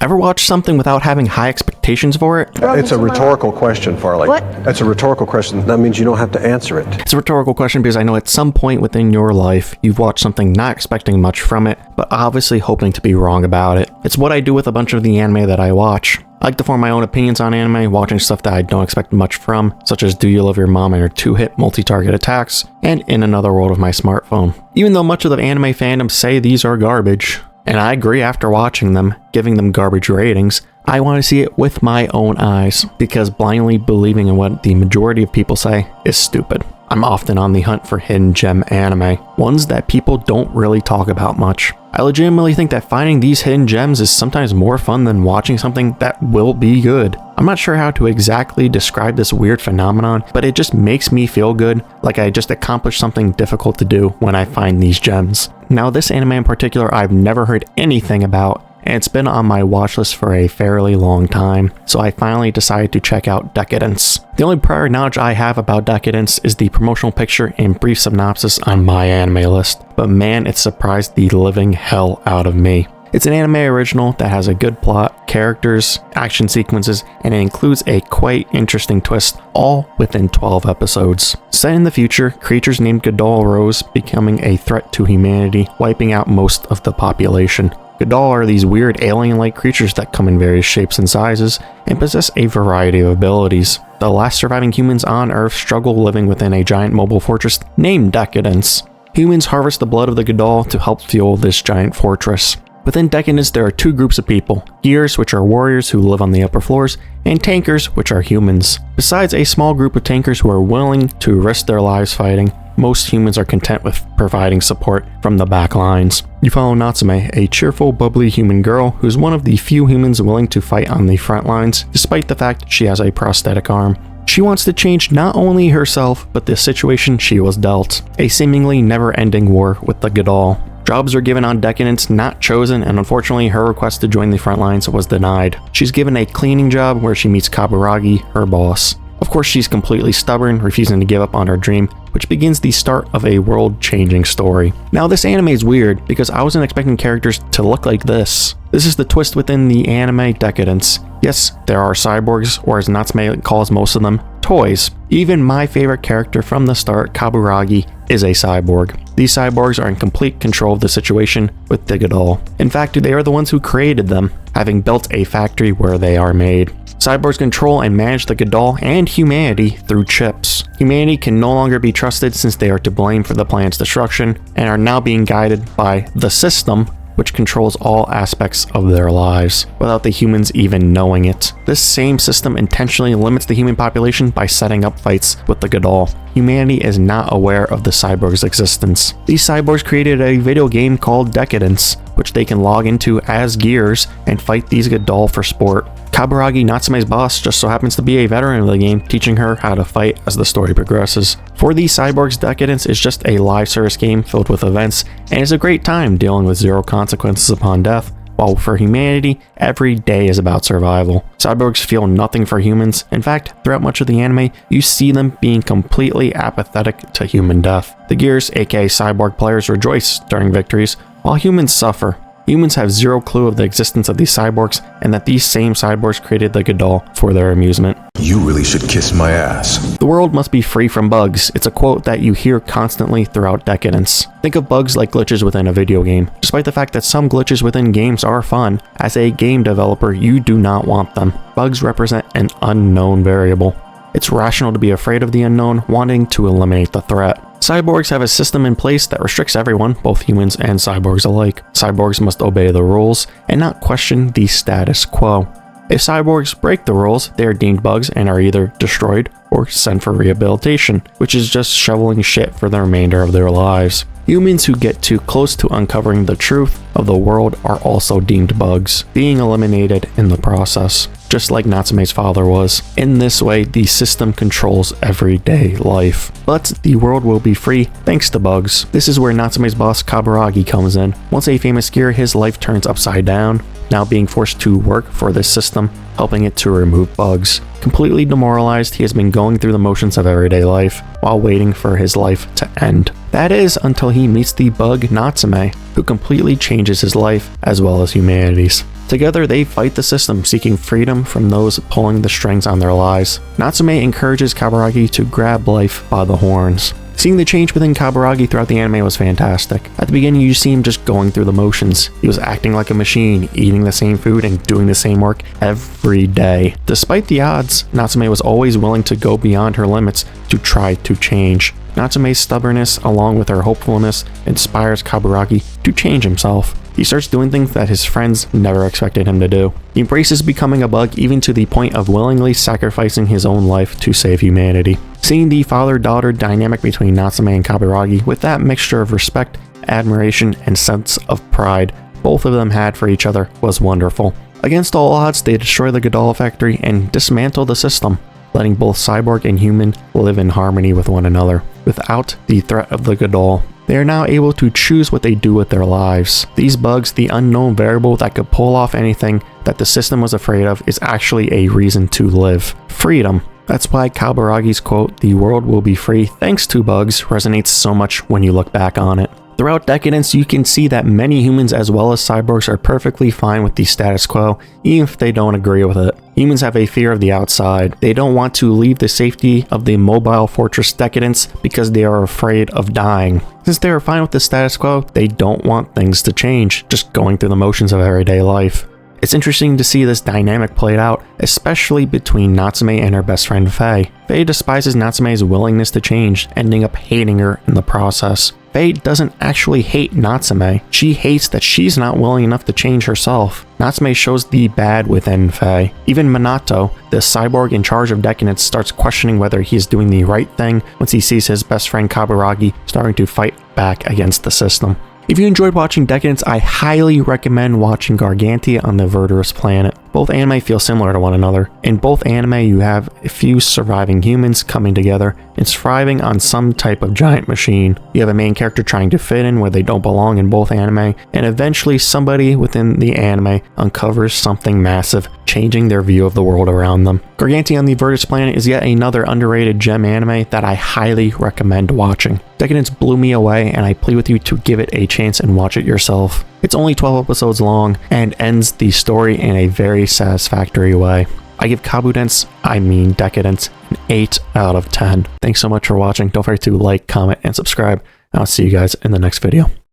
Ever watch something without having high expectations for it? It's a rhetorical question, Farley. What? That's a rhetorical question. That means you don't have to answer it. It's a rhetorical question because I know at some point within your life, you've watched something not expecting much from it, but obviously hoping to be wrong about it. It's what I do with a bunch of the anime that I watch. I like to form my own opinions on anime, watching stuff that I don't expect much from, such as Do You Love Your Mom and her 2-hit multi-target attacks, and In Another World of My Smartphone. Even though much of the anime fandom say these are garbage, and I agree after watching them, giving them garbage ratings, I want to see it with my own eyes, because blindly believing in what the majority of people say is stupid. I'm often on the hunt for hidden gem anime, ones that people don't really talk about much. I legitimately think that finding these hidden gems is sometimes more fun than watching something that will be good. I'm not sure how to exactly describe this weird phenomenon, but it just makes me feel good, like I just accomplished something difficult to do when I find these gems. Now, this anime in particular I've never heard anything about, and it's been on my watch list for a fairly long time, so I finally decided to check out Deca-Dence. The only prior knowledge I have about Deca-Dence is the promotional picture and brief synopsis on my anime list, but man, it surprised the living hell out of me. It's an anime original that has a good plot, characters, action sequences, and it includes a quite interesting twist, all within 12 episodes. Set in the future, creatures named Godal arose, becoming a threat to humanity, wiping out most of the population. Godal are these weird alien-like creatures that come in various shapes and sizes, and possess a variety of abilities. The last surviving humans on Earth struggle living within a giant mobile fortress named Deca-Dence. Humans harvest the blood of the Godal to help fuel this giant fortress. Within Deca-Dence, there are two groups of people: Gears, which are warriors who live on the upper floors, and Tankers, which are humans. Besides a small group of Tankers who are willing to risk their lives fighting, most humans are content with providing support from the back lines. You follow Natsume, a cheerful, bubbly human girl who's one of the few humans willing to fight on the front lines, despite the fact she has a prosthetic arm. She wants to change not only herself, but the situation she was dealt. A seemingly never-ending war with the Godal. Jobs are given on Deca-Dence, not chosen, and unfortunately her request to join the front lines was denied. She's given a cleaning job where she meets Kaburagi, her boss. Of course, she's completely stubborn, refusing to give up on her dream, which begins the start of a world-changing story. Now, this anime is weird because I wasn't expecting characters to look like this. This is the twist within the anime Deca-Dence. Yes, there are cyborgs, or as Natsume calls most of them, toys. Even my favorite character from the start, Kaburagi, is a cyborg. These cyborgs are in complete control of the situation with the Godal. In fact, they are the ones who created them, having built a factory where they are made. Cyborgs control and manage the Godal and humanity through chips. Humanity can no longer be trusted since they are to blame for the planet's destruction and are now being guided by the system, which controls all aspects of their lives, without the humans even knowing it. This same system intentionally limits the human population by setting up fights with the Godal. Humanity is not aware of the cyborg's existence. These cyborgs created a video game called Deca-Dence, which they can log into as Gears and fight these Godal for sport. Kaburagi, Natsume's boss, just so happens to be a veteran of the game, teaching her how to fight as the story progresses. For these cyborgs, Deca-Dence is just a live service game filled with events, and is a great time dealing with zero consequences upon death, while for humanity, every day is about survival. Cyborgs feel nothing for humans. In fact, throughout much of the anime, you see them being completely apathetic to human death. The Gears, aka cyborg players, rejoice during victories, while humans suffer. Humans have zero clue of the existence of these cyborgs, and that these same cyborgs created the Godal for their amusement. You really should kiss my ass. The world must be free from bugs. It's a quote that you hear constantly throughout Deca-Dence. Think of bugs like glitches within a video game. Despite the fact that some glitches within games are fun, as a game developer, you do not want them. Bugs represent an unknown variable. It's rational to be afraid of the unknown, wanting to eliminate the threat. Cyborgs have a system in place that restricts everyone, both humans and cyborgs alike. Cyborgs must obey the rules and not question the status quo. If cyborgs break the rules, they are deemed bugs and are either destroyed or sent for rehabilitation, which is just shoveling shit for the remainder of their lives. Humans who get too close to uncovering the truth of the world are also deemed bugs, being eliminated in the process, just like Natsume's father was. In this way, the system controls everyday life. But the world will be free thanks to bugs. This is where Natsume's boss Kaburagi comes in. Once a famous gear, his life turns upside down, now being forced to work for this system, helping it to remove bugs. Completely demoralized, he has been going through the motions of everyday life, while waiting for his life to end. That is, until he meets the bug Natsume, who completely changes his life as well as humanity's. Together, they fight the system, seeking freedom from those pulling the strings on their lives. Natsume encourages Kaburagi to grab life by the horns. Seeing the change within Kaburagi throughout the anime was fantastic. At the beginning, you see him just going through the motions. He was acting like a machine, eating the same food and doing the same work every day. Despite the odds, Natsume was always willing to go beyond her limits to try to change. Natsume's stubbornness, along with her hopefulness, inspires Kaburagi to change himself. He starts doing things that his friends never expected him to do. He embraces becoming a bug even to the point of willingly sacrificing his own life to save humanity. Seeing the father-daughter dynamic between Natsume and Kaburagi with that mixture of respect, admiration, and sense of pride both of them had for each other was wonderful. Against all odds, they destroy the Godal factory and dismantle the system, letting both cyborg and human live in harmony with one another, without the threat of the Godal. They are now able to choose what they do with their lives. These bugs, the unknown variable that could pull off anything that the system was afraid of, is actually a reason to live. Freedom. That's why Kaburagi's quote, "The world will be free thanks to bugs," resonates so much when you look back on it. Throughout Decadence, you can see that many humans as well as cyborgs are perfectly fine with the status quo, even if they don't agree with it. Humans have a fear of the outside. They don't want to leave the safety of the mobile fortress Decadence because they are afraid of dying. Since they are fine with the status quo, they don't want things to change, just going through the motions of everyday life. It's interesting to see this dynamic played out, especially between Natsume and her best friend Faye. Faye despises Natsume's willingness to change, ending up hating her in the process. Faye doesn't actually hate Natsume, she hates that she's not willing enough to change herself. Natsume shows the bad within Faye. Even Minato, the cyborg in charge of Decadence, starts questioning whether he is doing the right thing once he sees his best friend Kaburagi starting to fight back against the system. If you enjoyed watching Decadence, I highly recommend watching Gargantia on the Verdurous Planet. Both anime feel similar to one another. In both anime, you have a few surviving humans coming together and thriving on some type of giant machine. You have a main character trying to fit in where they don't belong in both anime, and eventually somebody within the anime uncovers something massive, changing their view of the world around them. Gargantia on the Verdurous Planet is yet another underrated gem anime that I highly recommend watching. Decadence blew me away, and I plead with you to give it a chance and watch it yourself. It's only 12 episodes long and ends the story in a very satisfactory way. I give Decadence, an 8 out of 10. Thanks so much for watching. Don't forget to like, comment, and subscribe. I'll see you guys in the next video.